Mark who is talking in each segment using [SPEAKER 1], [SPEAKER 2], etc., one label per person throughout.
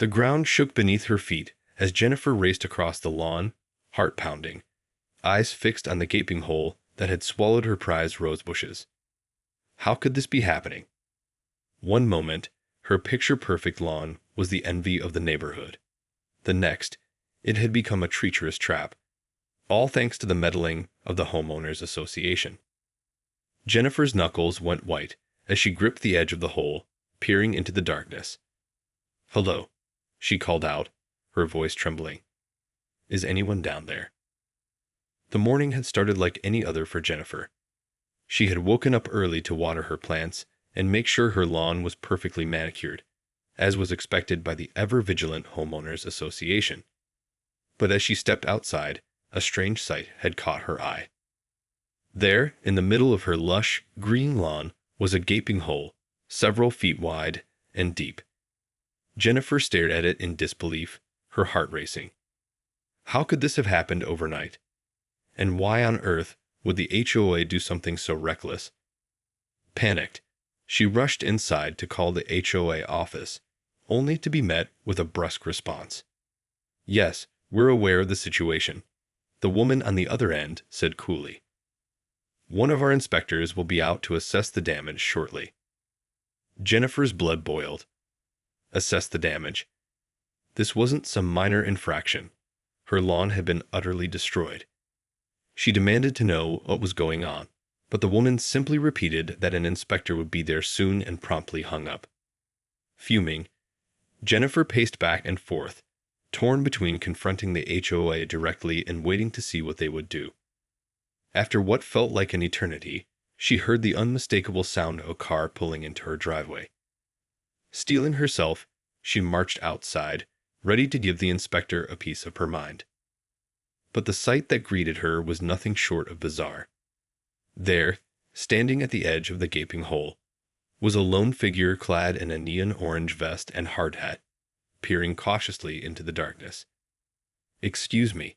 [SPEAKER 1] The ground shook beneath her feet as Jennifer raced across the lawn, heart pounding, eyes fixed on the gaping hole that had swallowed her prized rose bushes. How could this be happening? One moment, her picture-perfect lawn was the envy of the neighborhood. The next, it had become a treacherous trap, all thanks to the meddling of the homeowners association. Jennifer's knuckles went white as she gripped the edge of the hole, peering into the darkness. "Hello," she called out, her voice trembling. "Is anyone down there?" The morning had started like any other for Jennifer. She had woken up early to water her plants and make sure her lawn was perfectly manicured, as was expected by the ever-vigilant homeowners association. But as she stepped outside, a strange sight had caught her eye. There, in the middle of her lush, green lawn, was a gaping hole, several feet wide and deep. Jennifer stared at it in disbelief, her heart racing. How could this have happened overnight? And why on earth would the HOA do something so reckless? Panicked, she rushed inside to call the HOA office, only to be met with a brusque response. "Yes, we're aware of the situation," the woman on the other end said coolly. "One of our inspectors will be out to assess the damage shortly." Jennifer's blood boiled. Assess the damage. This wasn't some minor infraction. Her lawn had been utterly destroyed. She demanded to know what was going on, but the woman simply repeated that an inspector would be there soon and promptly hung up. Fuming, Jennifer paced back and forth, torn between confronting the HOA directly and waiting to see what they would do. After what felt like an eternity, she heard the unmistakable sound of a car pulling into her driveway. Steeling herself, she marched outside, ready to give the inspector a piece of her mind. But the sight that greeted her was nothing short of bizarre. There, standing at the edge of the gaping hole, was a lone figure clad in a neon orange vest and hard hat, peering cautiously into the darkness. "Excuse me,"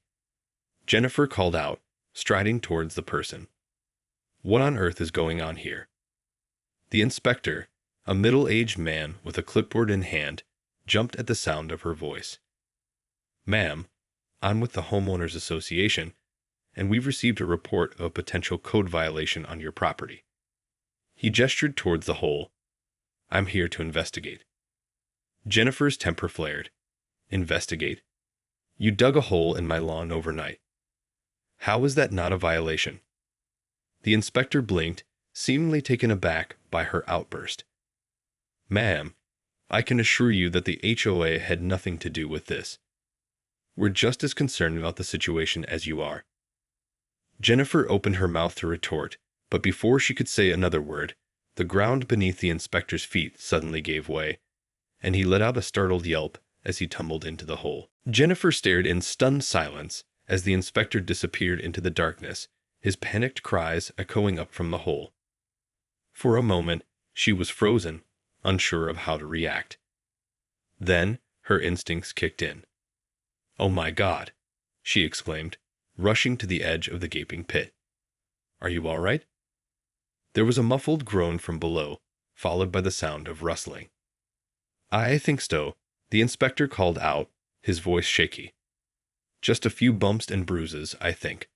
[SPEAKER 1] Jennifer called out, striding towards the person. "What on earth is going on here?" The inspector, a middle-aged man with a clipboard in hand, jumped at the sound of her voice. "Ma'am, I'm with the Homeowners Association, and we've received a report of a potential code violation on your property." He gestured towards the hole. "I'm here to investigate." Jennifer's temper flared. "Investigate? You dug a hole in my lawn overnight. How is that not a violation?" The inspector blinked, seemingly taken aback by her outburst. "Ma'am, I can assure you that the HOA had nothing to do with this. We're just as concerned about the situation as you are." Jennifer opened her mouth to retort, but before she could say another word, the ground beneath the inspector's feet suddenly gave way, and he let out a startled yelp as he tumbled into the hole. Jennifer stared in stunned silence as the inspector disappeared into the darkness, his panicked cries echoing up from the hole. For a moment, she was frozen, unsure of how to react. Then, her instincts kicked in. "Oh my God!" she exclaimed, rushing to the edge of the gaping pit. "Are you all right?" There was a muffled groan from below, followed by the sound of rustling. "I think so," the inspector called out, his voice shaky. "Just a few bumps and bruises, I think.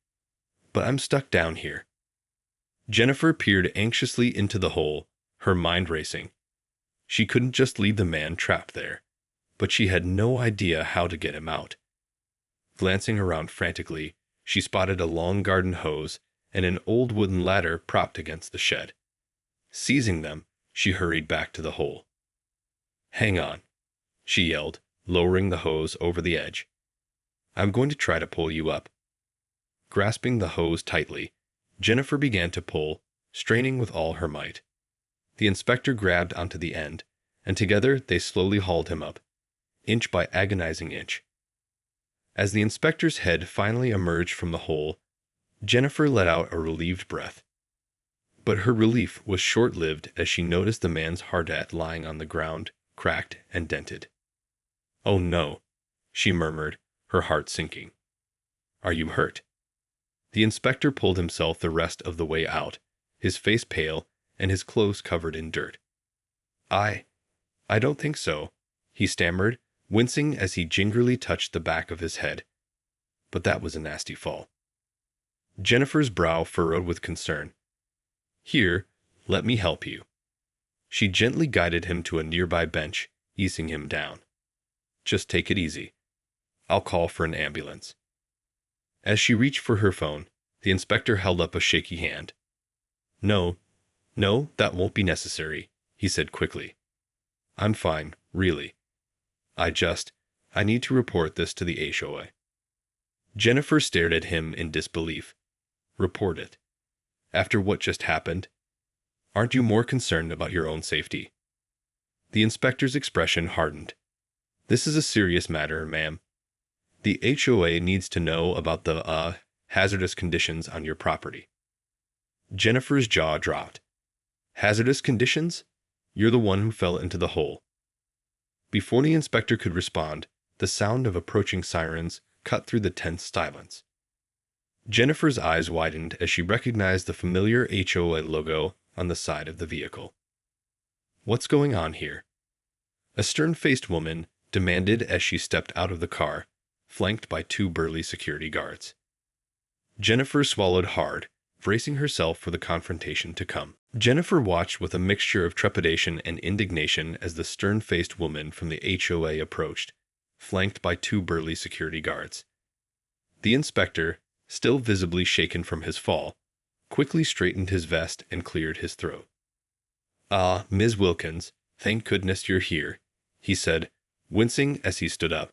[SPEAKER 1] But I'm stuck down here." Jennifer peered anxiously into the hole, her mind racing. She couldn't just leave the man trapped there, but she had no idea how to get him out. Glancing around frantically, she spotted a long garden hose and an old wooden ladder propped against the shed. Seizing them, she hurried back to the hole. "Hang on," she yelled, lowering the hose over the edge. "I'm going to try to pull you up." Grasping the hose tightly, Jennifer began to pull, straining with all her might. The inspector grabbed onto the end, and together they slowly hauled him up, inch by agonizing inch. As the inspector's head finally emerged from the hole, Jennifer let out a relieved breath. But her relief was short-lived as she noticed the man's hard hat lying on the ground, cracked and dented. "Oh no," she murmured, her heart sinking. "Are you hurt?" The inspector pulled himself the rest of the way out, his face pale and his clothes covered in dirt. I don't think so," he stammered, wincing as he gingerly touched the back of his head. But that was a nasty fall. Jennifer's brow furrowed with concern. Here, let me help you. She gently guided him to a nearby bench, easing him down. Just take it easy. I'll call for an ambulance. As she reached for her phone, the inspector held up a shaky hand. No, that won't be necessary, he said quickly. I'm fine, really. I need to report this to the HOA. Jennifer stared at him in disbelief. Report it? After what just happened? Aren't you more concerned about your own safety? The inspector's expression hardened. This is a serious matter, ma'am. The HOA needs to know about the, hazardous conditions on your property. Jennifer's jaw dropped. Hazardous conditions? You're the one who fell into the hole. Before the inspector could respond, the sound of approaching sirens cut through the tense silence. Jennifer's eyes widened as she recognized the familiar HOA logo on the side of the vehicle. What's going on here? A stern-faced woman demanded as she stepped out of the car, flanked by two burly security guards. Jennifer swallowed hard, bracing herself for the confrontation to come. Jennifer watched with a mixture of trepidation and indignation as the stern-faced woman from the HOA approached, flanked by two burly security guards. The inspector, still visibly shaken from his fall, quickly straightened his vest and cleared his throat. "Ah, Ms. Wilkins, thank goodness you're here," he said, wincing as he stood up.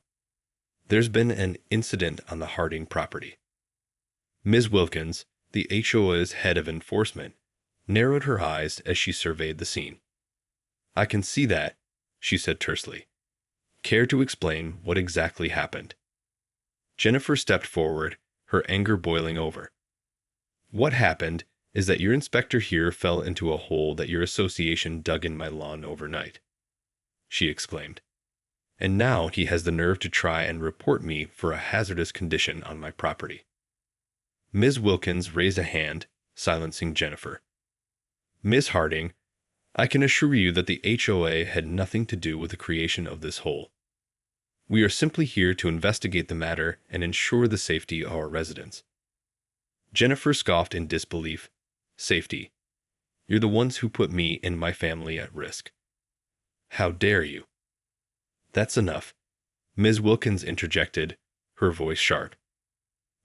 [SPEAKER 1] "There's been an incident on the Harding property." Ms. Wilkins, the HOA's head of enforcement, narrowed her eyes as she surveyed the scene. "I can see that," she said tersely. "Care to explain what exactly happened?" Jennifer stepped forward, her anger boiling over. "What happened is that your inspector here fell into a hole that your association dug in my lawn overnight," she exclaimed. "And now he has the nerve to try and report me for a hazardous condition on my property." Ms. Wilkins raised a hand, silencing Jennifer. "Miss Harding, I can assure you that the HOA had nothing to do with the creation of this hole. We are simply here to investigate the matter and ensure the safety of our residents." Jennifer scoffed in disbelief. "Safety? You're the ones who put me and my family at risk. How dare you?" "That's enough," Ms. Wilkins interjected, her voice sharp.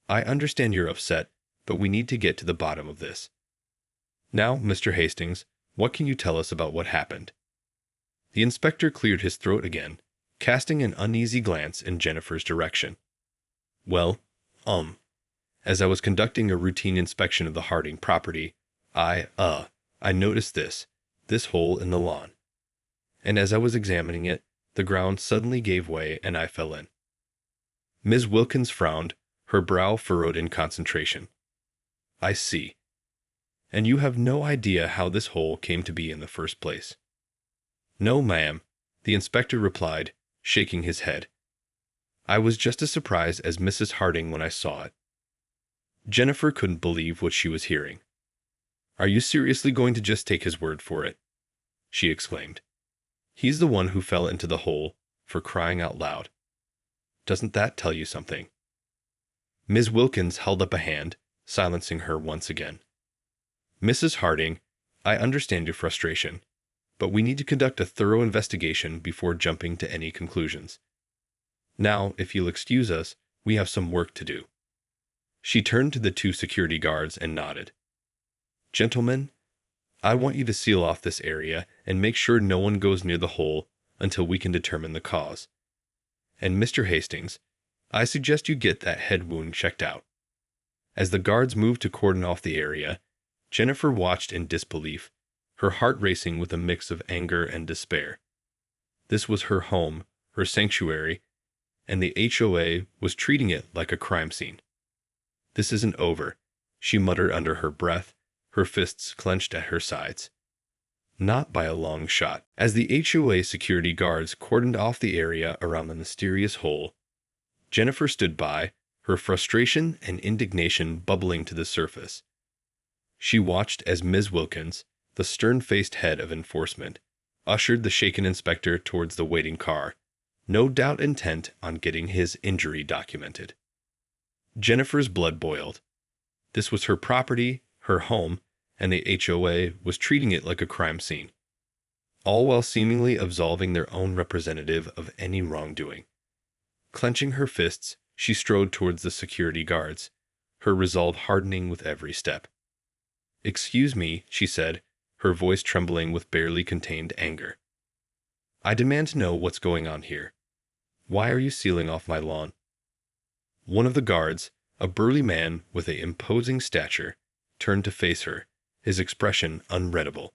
[SPEAKER 1] "I understand you're upset, but we need to get to the bottom of this. Now, Mr. Hastings, what can you tell us about what happened?" The inspector cleared his throat again, casting an uneasy glance in Jennifer's direction. "Well, as I was conducting a routine inspection of the Harding property, I noticed this hole in the lawn. And as I was examining it, the ground suddenly gave way and I fell in." Ms. Wilkins frowned, her brow furrowed in concentration. "I see. And you have no idea how this hole came to be in the first place?" "No, ma'am," the inspector replied, shaking his head. "I was just as surprised as Mrs. Harding when I saw it." Jennifer couldn't believe what she was hearing. "Are you seriously going to just take his word for it?" she exclaimed. "He's the one who fell into the hole, for crying out loud. Doesn't that tell you something?" Ms. Wilkins held up a hand, silencing her once again. "Mrs. Harding, I understand your frustration, but we need to conduct a thorough investigation before jumping to any conclusions. Now, if you'll excuse us, we have some work to do." She turned to the two security guards and nodded. "Gentlemen, I want you to seal off this area and make sure no one goes near the hole until we can determine the cause. And Mr. Hastings, I suggest you get that head wound checked out." As the guards moved to cordon off the area, Jennifer watched in disbelief, her heart racing with a mix of anger and despair. This was her home, her sanctuary, and the HOA was treating it like a crime scene. "This isn't over," she muttered under her breath, her fists clenched at her sides. Not by a long shot. As the HOA security guards cordoned off the area around the mysterious hole, Jennifer stood by, her frustration and indignation bubbling to the surface. She watched as Ms. Wilkins, the stern-faced head of enforcement, ushered the shaken inspector towards the waiting car, no doubt intent on getting his injury documented. Jennifer's blood boiled. This was her property, her home, and the HOA was treating it like a crime scene, all while seemingly absolving their own representative of any wrongdoing. Clenching her fists, she strode towards the security guards, her resolve hardening with every step. "Excuse me," she said, her voice trembling with barely contained anger. "I demand to know what's going on here. Why are you sealing off my lawn?" One of the guards, a burly man with an imposing stature, turned to face her, his expression unreadable.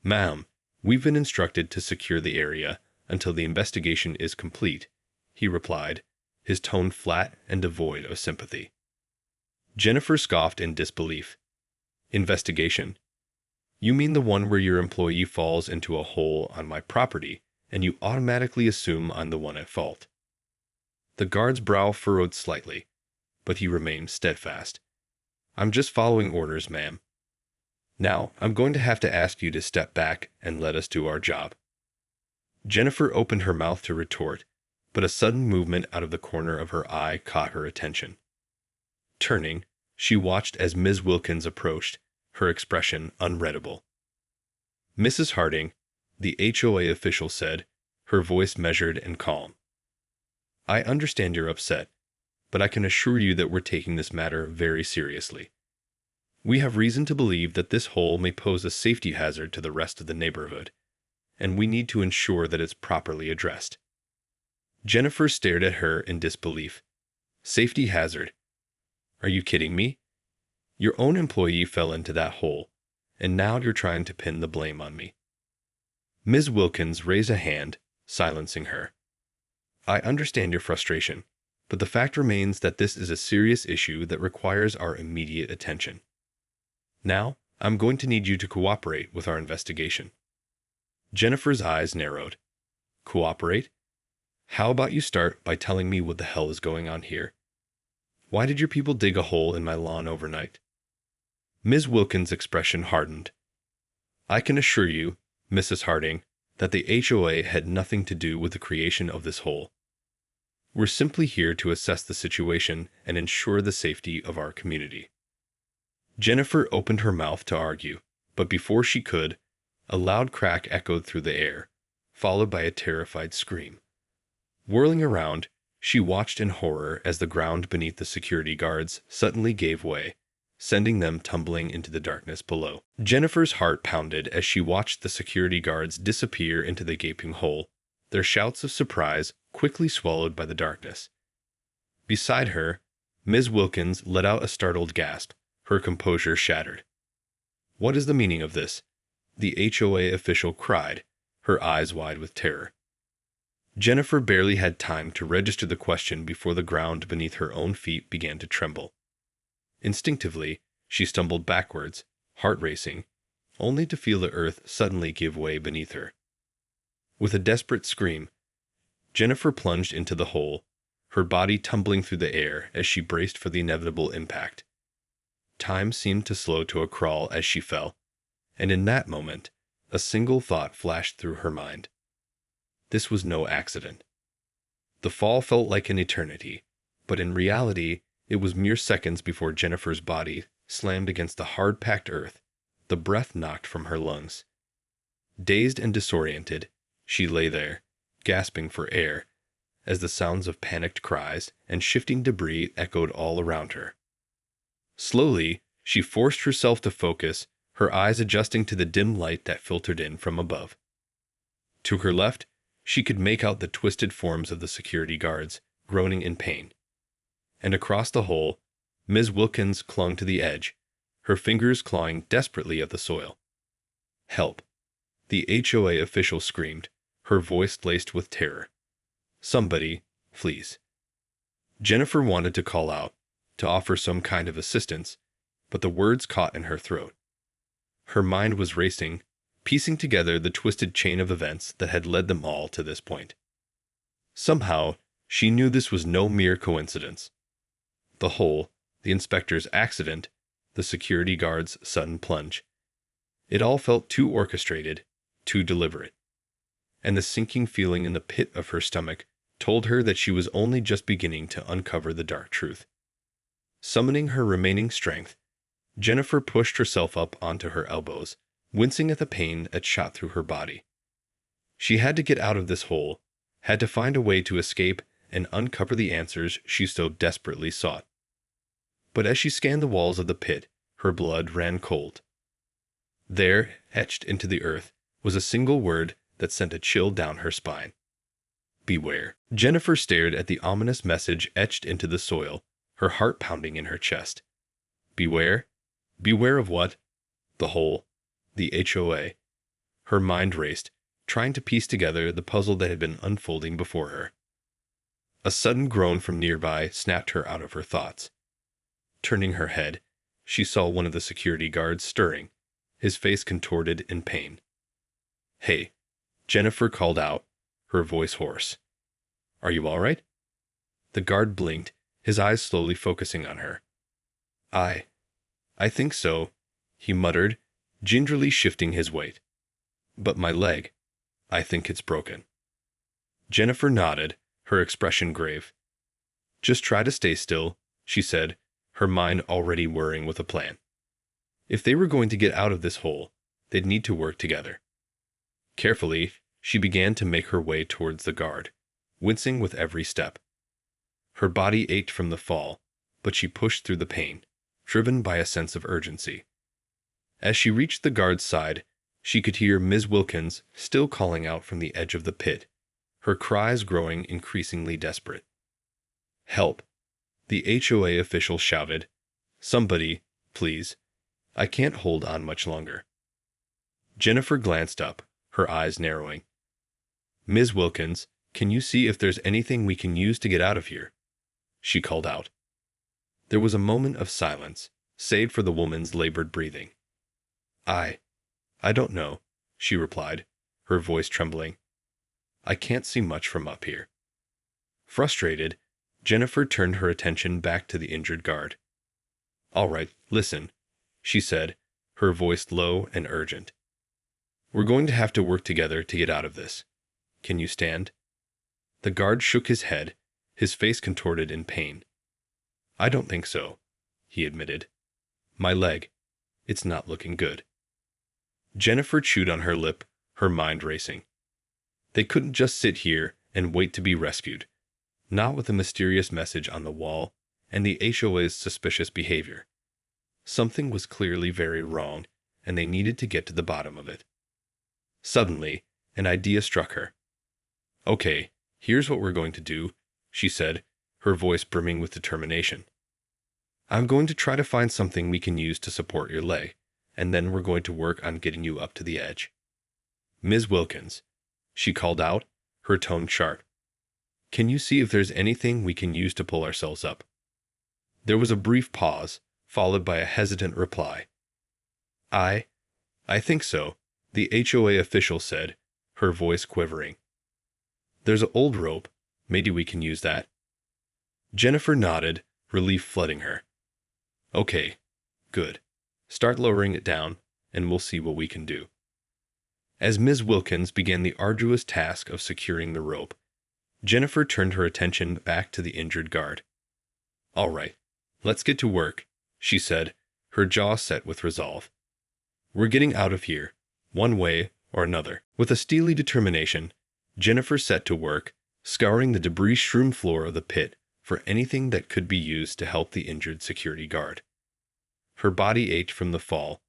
[SPEAKER 1] "Ma'am, we've been instructed to secure the area until the investigation is complete," he replied, his tone flat and devoid of sympathy. Jennifer scoffed in disbelief. "Investigation? You mean the one where your employee falls into a hole on my property and you automatically assume I'm the one at fault?" The guard's brow furrowed slightly, but he remained steadfast. "I'm just following orders, ma'am. Now, I'm going to have to ask you to step back and let us do our job." Jennifer opened her mouth to retort, but a sudden movement out of the corner of her eye caught her attention. Turning, she watched as Ms. Wilkins approached, her expression unreadable. "Mrs. Harding," the HOA official said, her voice measured and calm. "I understand you're upset, but I can assure you that we're taking this matter very seriously. We have reason to believe that this hole may pose a safety hazard to the rest of the neighborhood, and we need to ensure that it's properly addressed." Jennifer stared at her in disbelief. "Safety hazard? Are you kidding me? Your own employee fell into that hole, and now you're trying to pin the blame on me." Ms. Wilkins raised a hand, silencing her. "I understand your frustration, but the fact remains that this is a serious issue that requires our immediate attention. Now, I'm going to need you to cooperate with our investigation." Jennifer's eyes narrowed. "Cooperate? How about you start by telling me what the hell is going on here? Why did your people dig a hole in my lawn overnight?" Ms. Wilkins' expression hardened. "I can assure you, Mrs. Harding, that the HOA had nothing to do with the creation of this hole. We're simply here to assess the situation and ensure the safety of our community." Jennifer opened her mouth to argue, but before she could, a loud crack echoed through the air, followed by a terrified scream. Whirling around, she watched in horror as the ground beneath the security guards suddenly gave way, sending them tumbling into the darkness below. Jennifer's heart pounded as she watched the security guards disappear into the gaping hole, their shouts of surprise quickly swallowed by the darkness. Beside her, Ms. Wilkins let out a startled gasp, her composure shattered. "What is the meaning of this?" the HOA official cried, her eyes wide with terror. Jennifer barely had time to register the question before the ground beneath her own feet began to tremble. Instinctively, she stumbled backwards, heart racing, only to feel the earth suddenly give way beneath her. With a desperate scream, Jennifer plunged into the hole, her body tumbling through the air as she braced for the inevitable impact. Time seemed to slow to a crawl as she fell, and in that moment, a single thought flashed through her mind. This was no accident. The fall felt like an eternity, but in reality, it was mere seconds before Jennifer's body slammed against the hard-packed earth, the breath knocked from her lungs. Dazed and disoriented, she lay there, gasping for air, as the sounds of panicked cries and shifting debris echoed all around her. Slowly, she forced herself to focus, her eyes adjusting to the dim light that filtered in from above. To her left, she could make out the twisted forms of the security guards, groaning in pain. And across the hole, Ms. Wilkins clung to the edge, her fingers clawing desperately at the soil. "Help!" the HOA official screamed, her voice laced with terror. "Somebody, please." Jennifer wanted to call out, to offer some kind of assistance, but the words caught in her throat. Her mind was racing, piecing together the twisted chain of events that had led them all to this point. Somehow, she knew this was no mere coincidence. The hole, the inspector's accident, the security guard's sudden plunge. It all felt too orchestrated, too deliberate. and the sinking feeling in the pit of her stomach told her that she was only just beginning to uncover the dark truth. Summoning her remaining strength, Jennifer pushed herself up onto her elbows, wincing at the pain that shot through her body. She had to get out of this hole, had to find a way to escape and uncover the answers she so desperately sought. But as she scanned the walls of the pit, her blood ran cold. There, etched into the earth, was a single word that sent a chill down her spine. Beware. Jennifer stared at the ominous message etched into the soil, her heart pounding in her chest. Beware? Beware of what? The hole. The HOA. Her mind raced, trying to piece together the puzzle that had been unfolding before her. A sudden groan from nearby snapped her out of her thoughts. Turning her head, she saw one of the security guards stirring, his face contorted in pain. "Hey," Jennifer called out, her voice hoarse. "Are you all right?" The guard blinked, his eyes slowly focusing on her. I think so," he muttered, gingerly shifting his weight. "But my leg, I think it's broken." Jennifer nodded, her expression grave. "Just try to stay still," she said, her mind already whirring with a plan. If they were going to get out of this hole, they'd need to work together. Carefully, she began to make her way towards the guard, wincing with every step. Her body ached from the fall, but she pushed through the pain, driven by a sense of urgency. As she reached the guard's side, she could hear Ms. Wilkins still calling out from the edge of the pit, her cries growing increasingly desperate. "Help!" the HOA official shouted. "Somebody, please. I can't hold on much longer." Jennifer glanced up, her eyes narrowing. "Ms. Wilkins, can you see if there's anything we can use to get out of here?" she called out. There was a moment of silence, save for the woman's labored breathing. I don't know," she replied, her voice trembling. "I can't see much from up here." Frustrated, Jennifer turned her attention back to the injured guard. "All right, listen," she said, her voice low and urgent. "We're going to have to work together to get out of this. Can you stand?" The guard shook his head, his face contorted in pain. "I don't think so," he admitted. "My leg, it's not looking good." Jennifer chewed on her lip, her mind racing. They couldn't just sit here and wait to be rescued, not with the mysterious message on the wall and the HOA's suspicious behavior. Something was clearly very wrong, and they needed to get to the bottom of it. Suddenly, an idea struck her. "Okay, here's what we're going to do," she said, her voice brimming with determination. "I'm going to try to find something we can use to support your leg, and then we're going to work on getting you up to the edge. Ms. Wilkins," she called out, her tone sharp. "Can you see if there's anything we can use to pull ourselves up?" There was a brief pause, followed by a hesitant reply. I think so," the HOA official said, her voice quivering. "There's an old rope. Maybe we can use that." Jennifer nodded, relief flooding her. "Okay, good. Start lowering it down, and we'll see what we can do." As Ms. Wilkins began the arduous task of securing the rope, Jennifer turned her attention back to the injured guard. "All right, let's get to work," she said, her jaw set with resolve. "We're getting out of here, one way or another." With a steely determination, Jennifer set to work, scouring the debris-strewn floor of the pit for anything that could be used to help the injured security guard. Her body ached from the fall,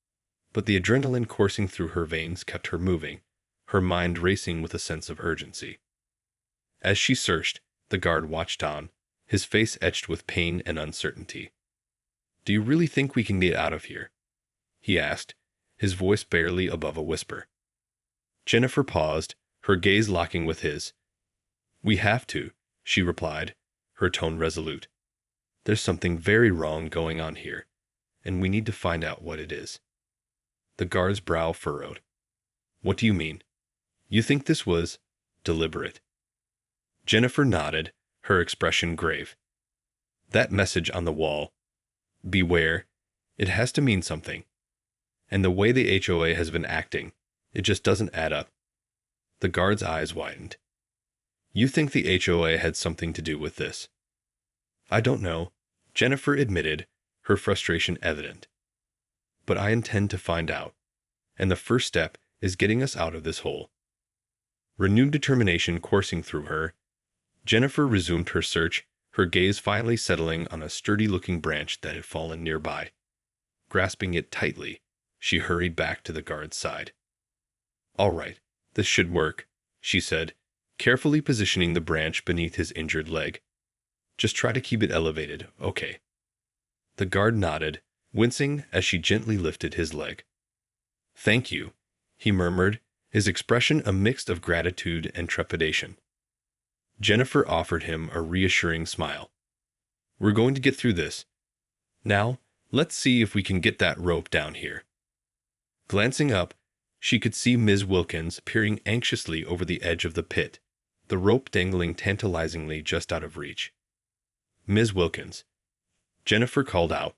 [SPEAKER 1] but the adrenaline coursing through her veins kept her moving, her mind racing with a sense of urgency. As she searched, the guard watched on, his face etched with pain and uncertainty. "Do you really think we can get out of here?" he asked, his voice barely above a whisper. Jennifer paused, her gaze locking with his. "We have to," she replied, her tone resolute. "There's something very wrong going on here, and we need to find out what it is." The guard's brow furrowed. "What do you mean? You think this was deliberate?" Jennifer nodded, her expression grave. "That message on the wall, 'Beware,' it has to mean something. And the way the HOA has been acting, it just doesn't add up. The guard's eyes widened. You think the HOA had something to do with this? I don't know, Jennifer admitted, her frustration evident. But I intend to find out, and the first step is getting us out of this hole. Renewed determination coursing through her, Jennifer resumed her search, her gaze finally settling on a sturdy-looking branch that had fallen nearby. Grasping it tightly, she hurried back to the guard's side. All right, this should work, she said, carefully positioning the branch beneath his injured leg. Just try to keep it elevated, okay? The guard nodded, wincing as she gently lifted his leg. Thank you, he murmured, his expression a mix of gratitude and trepidation. Jennifer offered him a reassuring smile. We're going to get through this. Now, let's see if we can get that rope down here. Glancing up, she could see Ms. Wilkins peering anxiously over the edge of the pit, the rope dangling tantalizingly just out of reach. Ms. Wilkins, Jennifer called out.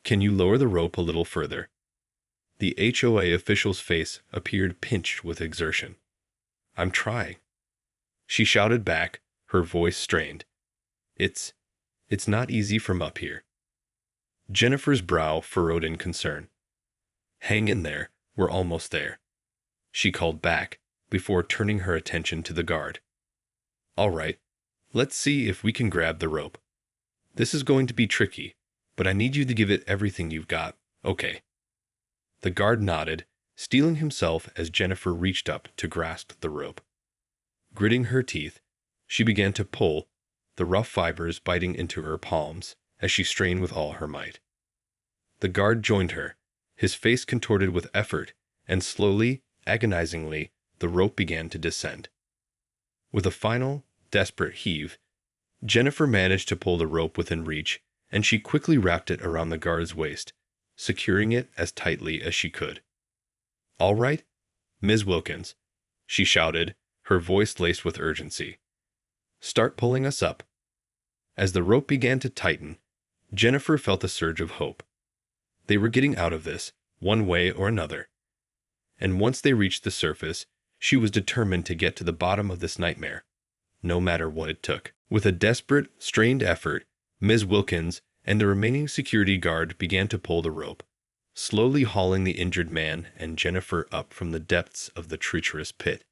[SPEAKER 1] Can you lower the rope a little further? The HOA official's face appeared pinched with exertion. I'm trying. She shouted back, her voice strained. It's not easy from up here. Jennifer's brow furrowed in concern. Hang in there, we're almost there, she called back, before turning her attention to the guard. All right, let's see if we can grab the rope. This is going to be tricky, but I need you to give it everything you've got, okay? The guard nodded, steeling himself as Jennifer reached up to grasp the rope. Gritting her teeth, she began to pull, the rough fibers biting into her palms as she strained with all her might. The guard joined her, his face contorted with effort, and slowly, agonizingly, the rope began to descend. With a final, desperate heave, Jennifer managed to pull the rope within reach, and she quickly wrapped it around the guard's waist, securing it as tightly as she could. All right, Ms. Wilkins, she shouted, her voice laced with urgency. Start pulling us up. As the rope began to tighten, Jennifer felt a surge of hope. They were getting out of this, one way or another. And once they reached the surface, she was determined to get to the bottom of this nightmare, no matter what it took. With a desperate, strained effort, Ms. Wilkins and the remaining security guard began to pull the rope, slowly hauling the injured man and Jennifer up from the depths of the treacherous pit.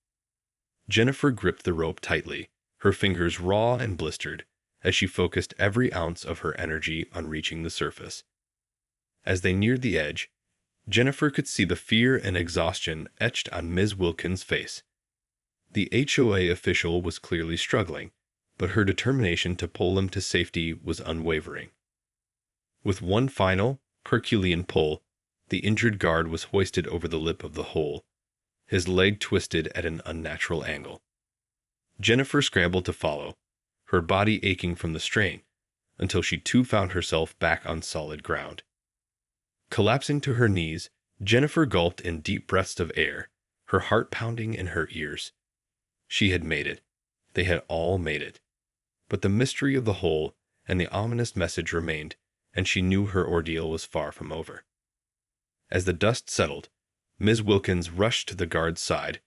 [SPEAKER 1] Jennifer gripped the rope tightly, her fingers raw and blistered, as she focused every ounce of her energy on reaching the surface. As they neared the edge, Jennifer could see the fear and exhaustion etched on Ms. Wilkins' face. The HOA official was clearly struggling, but her determination to pull them to safety was unwavering. With one final, Herculean pull, the injured guard was hoisted over the lip of the hole, his leg twisted at an unnatural angle. Jennifer scrambled to follow, her body aching from the strain, until she too found herself back on solid ground. Collapsing to her knees, Jennifer gulped in deep breaths of air, her heart pounding in her ears. She had made it. They had all made it. But the mystery of the hole and the ominous message remained, and she knew her ordeal was far from over. As the dust settled, Ms. Wilkins rushed to the guard's side,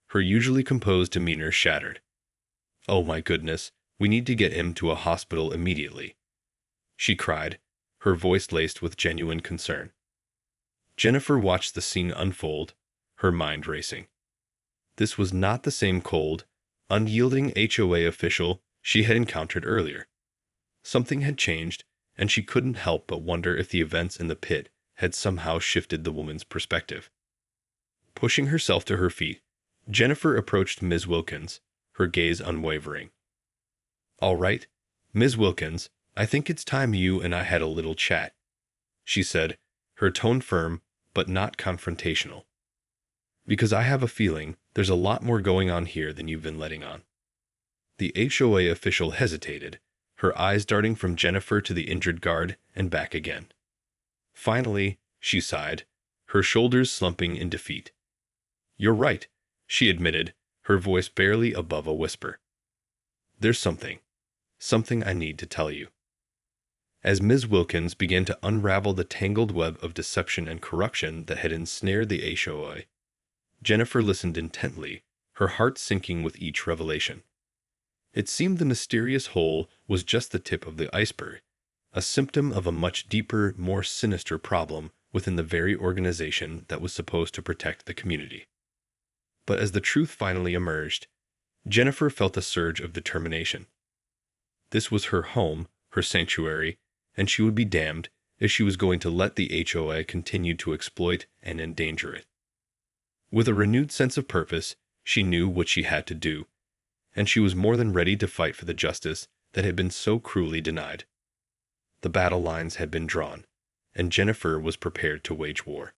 [SPEAKER 1] her usually composed demeanor shattered. Oh my goodness, we need to get him to a hospital immediately, she cried, her voice laced with genuine concern. Jennifer watched the scene unfold, her mind racing. This was not the same cold, unyielding HOA official she had encountered earlier. Something had changed, and she couldn't help but wonder if the events in the pit had somehow shifted the woman's perspective. Pushing herself to her feet, Jennifer approached Ms. Wilkins, her gaze unwavering. All right, Ms. Wilkins, I think it's time you and I had a little chat, she said, her tone firm but not confrontational. Because I have a feeling there's a lot more going on here than you've been letting on. The HOA official hesitated, her eyes darting from Jennifer to the injured guard and back again. Finally, she sighed, her shoulders slumping in defeat. You're right, she admitted, her voice barely above a whisper. There's something I need to tell you. As Ms. Wilkins began to unravel the tangled web of deception and corruption that had ensnared the HOA, Jennifer listened intently, her heart sinking with each revelation. It seemed the mysterious hole was just the tip of the iceberg, a symptom of a much deeper, more sinister problem within the very organization that was supposed to protect the community. But as the truth finally emerged, Jennifer felt a surge of determination. This was her home, her sanctuary, and she would be damned if she was going to let the HOA continue to exploit and endanger it. With a renewed sense of purpose, she knew what she had to do, and she was more than ready to fight for the justice that had been so cruelly denied. The battle lines had been drawn, and Jennifer was prepared to wage war.